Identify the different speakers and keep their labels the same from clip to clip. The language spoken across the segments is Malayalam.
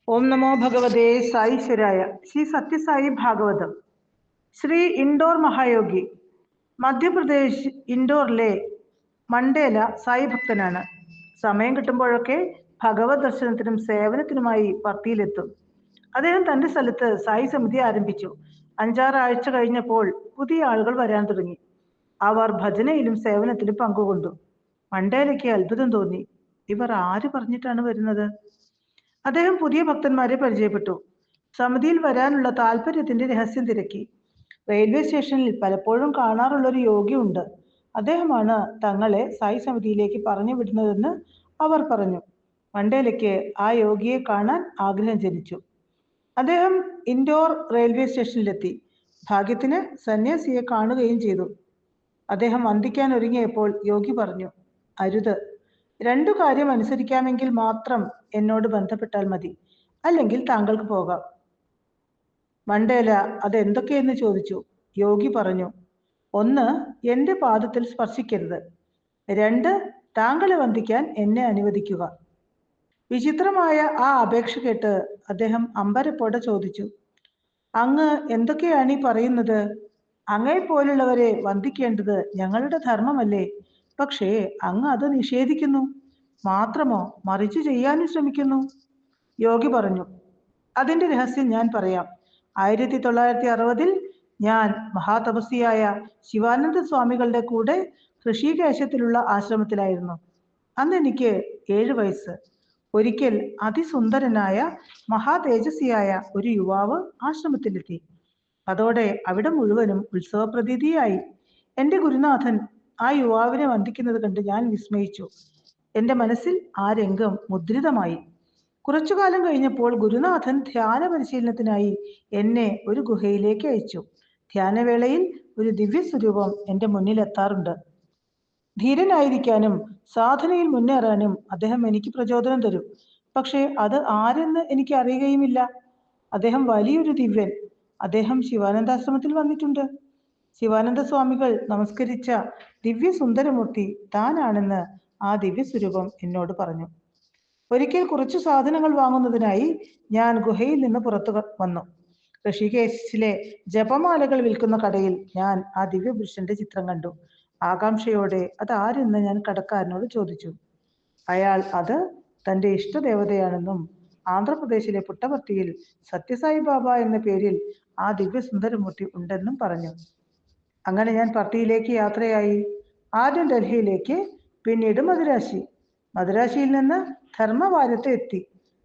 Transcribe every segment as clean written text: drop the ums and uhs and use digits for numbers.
Speaker 1: ओम नमो भगवते साईश्वराय। श्री सत्यसाई ഭാഗവതം. ശ്രീ ഇൻഡോർ മഹായോഗി മധ്യപ്രദേശ് ഇൻഡോറിലെ മണ്ടേല സായി ഭക്തനാണ്. സമയം കിട്ടുമ്പോഴൊക്കെ ഭഗവത് ദർശനത്തിനും സേവനത്തിനുമായി പർത്തിയിലെത്തും. അദ്ദേഹം തന്റെ സ്ഥലത്ത് സായി സമിതി ആരംഭിച്ചു. 5-6 ആഴ്ച കഴിഞ്ഞപ്പോൾ പുതിയ ആളുകൾ വരാൻ തുടങ്ങി. അവർ ഭജനയിലും സേവനത്തിലും പങ്കുകൊണ്ടു. മണ്ടേലയ്ക്ക് അത്ഭുതം തോന്നി. ഇവർ ആര് പറഞ്ഞിട്ടാണ് വരുന്നത്? അദ്ദേഹം പുതിയ ഭക്തന്മാരെ പരിചയപ്പെട്ടു. സമിതിയിൽ വരാനുള്ള താല്പര്യത്തിന്റെ രഹസ്യം തിരക്കി. റെയിൽവേ സ്റ്റേഷനിൽ പലപ്പോഴും കാണാറുള്ള ഒരു യോഗിയുണ്ട്. അദ്ദേഹമാണ് തങ്ങളെ സായി സമിതിയിലേക്ക് പറഞ്ഞു വിടുന്നതെന്ന് അവർ പറഞ്ഞു. മണ്ടേലയ്ക്ക് ആ യോഗിയെ കാണാൻ ആഗ്രഹം ജനിച്ചു. അദ്ദേഹം ഇൻഡോർ റെയിൽവേ സ്റ്റേഷനിലെത്തി. ഭാഗ്യത്തിന് സന്യാസിയെ കാണുകയും ചെയ്തു. അദ്ദേഹം വന്ദിക്കാൻ ഒരുങ്ങിയപ്പോൾ യോഗി പറഞ്ഞു, അരുത്. 2 കാര്യം അനുസരിക്കാമെങ്കിൽ മാത്രം എന്നോട് ബന്ധപ്പെട്ടാൽ മതി, അല്ലെങ്കിൽ താങ്കൾക്ക് പോകാം. മണ്ടേല അതെന്തൊക്കെയെന്ന് ചോദിച്ചു. യോഗി പറഞ്ഞു, 1, എൻ്റെ പാദത്തിൽ സ്പർശിക്കരുത്. 2, താങ്കളെ വന്ദിക്കാൻ എന്നെ അനുവദിക്കുക. വിചിത്രമായ ആ അപേക്ഷ കേട്ട് അദ്ദേഹം അമ്പരപ്പോടെ ചോദിച്ചു, അങ്ങ് എന്തൊക്കെയാണ് ഈ പറയുന്നത്? അങ്ങയെ പോലുള്ളവരെ വന്ദിക്കേണ്ടത് ഞങ്ങളുടെ ധർമ്മമല്ലേ? പക്ഷേ അങ്ങ് അത് നിഷേധിക്കുന്നു. മാത്രമോ, മറിച്ച് ചെയ്യാനും ശ്രമിക്കുന്നു. യോഗി പറഞ്ഞു, അതിന്റെ രഹസ്യം ഞാൻ പറയാം. 1960-ൽ ഞാൻ മഹാതപസ്വിയായ ശിവാനന്ദ സ്വാമികളുടെ കൂടെ ഋഷികേശത്തിലുള്ള ആശ്രമത്തിലായിരുന്നു. അന്ന് എനിക്ക് 7 വയസ്സ്. ഒരിക്കൽ അതിസുന്ദരനായ മഹാതേജസ്വിയായ ഒരു യുവാവ് ആശ്രമത്തിലെത്തി. അതോടെ അവിടെ മുഴുവനും ഉത്സവപ്രതീതിയായി. എൻ്റെ ഗുരുനാഥൻ ആ യുവാവിനെ വന്ദിക്കുന്നത് കണ്ട് ഞാൻ വിസ്മയിച്ചു. എൻ്റെ മനസ്സിൽ ആ രംഗം മുദ്രിതമായി. കുറച്ചുകാലം കഴിഞ്ഞപ്പോൾ ഗുരുനാഥൻ ധ്യാന പരിശീലനത്തിനായി എന്നെ ഒരു ഗുഹയിലേക്ക് അയച്ചു. ധ്യാനവേളയിൽ ഒരു ദിവ്യസ്വരൂപം എൻ്റെ മുന്നിലെത്താറുണ്ട്. ധീരനായിരിക്കാനും സാധനയിൽ മുന്നേറാനും അദ്ദേഹം എനിക്ക് പ്രചോദനം തരും. പക്ഷേ അത് ആരെന്ന് എനിക്ക് അറിയുകയുമില്ല. അദ്ദേഹം വലിയൊരു ദിവ്യൻ. അദ്ദേഹം ശിവാനന്ദാശ്രമത്തിൽ വന്നിട്ടുണ്ട്. ശിവാനന്ദ സ്വാമികൾ നമസ്കരിച്ച ദിവ്യ സുന്ദരമൂർത്തി താനാണെന്ന് ആ ദിവ്യസ്വരൂപം എന്നോട് പറഞ്ഞു. ഒരിക്കൽ കുറച്ചു സാധനങ്ങൾ വാങ്ങുന്നതിനായി ഞാൻ ഗുഹയിൽ നിന്ന് പുറത്തു വന്നു. ഋഷികേശിലെ ജപമാലകൾ വിൽക്കുന്ന കടയിൽ ഞാൻ ആ ദിവ്യപുരുഷന്റെ ചിത്രം കണ്ടു. ആകാംക്ഷയോടെ അത് ആരെന്ന് ഞാൻ കടക്കാരനോട് ചോദിച്ചു. അയാൾ അത് തന്റെ ഇഷ്ടദേവതയാണെന്നും ആന്ധ്രാപ്രദേശിലെ പുട്ടപർത്തിയിൽ സത്യസായി ബാബ എന്ന പേരിൽ ആ ദിവ്യസുന്ദരമൂർത്തി ഉണ്ടെന്നും പറഞ്ഞു. അങ്ങനെ ഞാൻ പർത്തിയിലേക്ക് യാത്രയായി. ആദ്യം ഡൽഹിയിലേക്ക്, പിന്നീട് മദുരാശി. മദുരാശിയിൽ നിന്ന് ധർമ്മവാരത്ത് എത്തി.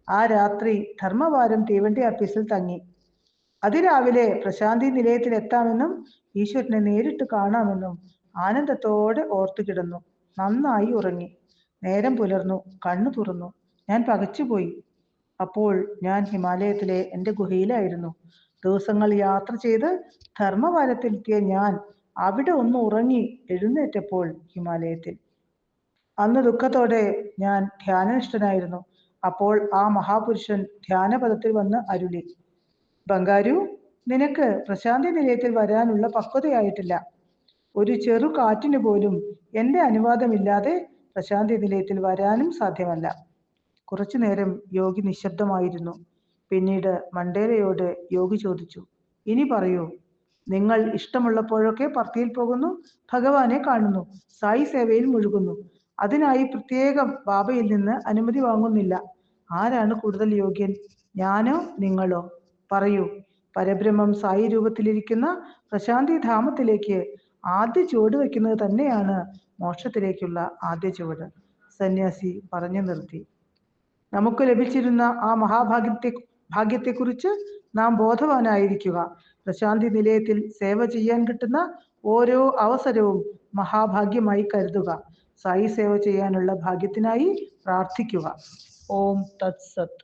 Speaker 1: ആ രാത്രി ധർമ്മവാരം തീവണ്ടി ആപ്പീസിൽ തങ്ങി. അതിരാവിലെ പ്രശാന്തി നിലയത്തിൽ എത്താമെന്നും ഈശ്വരനെ നേരിട്ട് കാണാമെന്നും ആനന്ദത്തോടെ ഓർത്തു കിടന്നു. നന്നായി ഉറങ്ങി. നേരം പുലർന്നു. കണ്ണു തുറന്നു. ഞാൻ പകച്ചുപോയി. അപ്പോൾ ഞാൻ ഹിമാലയത്തിലെ എൻ്റെ ഗുഹയിലായിരുന്നു. ദിവസങ്ങൾ യാത്ര ചെയ്ത് ധർമ്മവാരത്തിലെത്തിയ ഞാൻ അവിടെ ഒന്ന് ഉറങ്ങി എഴുന്നേറ്റപ്പോൾ ഹിമാലയത്തിൽ. അന്ന് ദുഃഖത്തോടെ ഞാൻ ധ്യാനനിഷ്ഠനായിരുന്നു. അപ്പോൾ ആ മഹാപുരുഷൻ ധ്യാനപദത്തിൽ വന്ന് അരുളി, ബംഗാരു, നിനക്ക് പ്രശാന്തി നിലയത്തിൽ വരാനുള്ള പക്വതയായിട്ടില്ല. ഒരു ചെറു കാറ്റിന് പോലും എൻ്റെ അനുവാദമില്ലാതെ പ്രശാന്തി നിലയത്തിൽ വരാനും സാധ്യമല്ല. കുറച്ചു നേരം യോഗി നിശബ്ദമായിരുന്നു. പിന്നീട് മണ്ടേലയോട് യോഗി ചോദിച്ചു, ഇനി പറയൂ, നിങ്ങൾ ഇഷ്ടമുള്ളപ്പോഴൊക്കെ പർത്തിയിൽ പോകുന്നു, ഭഗവാനെ കാണുന്നു, സായി സേവയിൽ മുഴുകുന്നു. അതിനായി പ്രത്യേകം ബാബയിൽ നിന്ന് അനുമതി വാങ്ങുന്നില്ല. ആരാണ് കൂടുതൽ യോഗ്യൻ, ഞാനോ നിങ്ങളോ? പറയൂ. പരബ്രഹ്മം സായി രൂപത്തിലിരിക്കുന്ന പ്രശാന്തി ധാമത്തിലേക്ക് ആദ്യ ചുവട് വയ്ക്കുന്നത് തന്നെയാണ് മോക്ഷത്തിലേക്കുള്ള ആദ്യ ചുവട്. സന്യാസി പറഞ്ഞു നിർത്തി. നമുക്ക് ലഭിച്ചിരുന്ന ആ ഭാഗ്യത്തെക്കുറിച്ച് നാം ബോധവാനായിരിക്കുക. പ്രശാന്തി നിലയത്തിൽ സേവ ചെയ്യാൻ കിട്ടുന്ന ഓരോ അവസരവും മഹാഭാഗ്യമായി കരുതുക. സായി സേവ ചെയ്യാനുള്ള ഭാഗ്യത്തിനായി പ്രാർത്ഥിക്കുക. ഓം തത് സത്.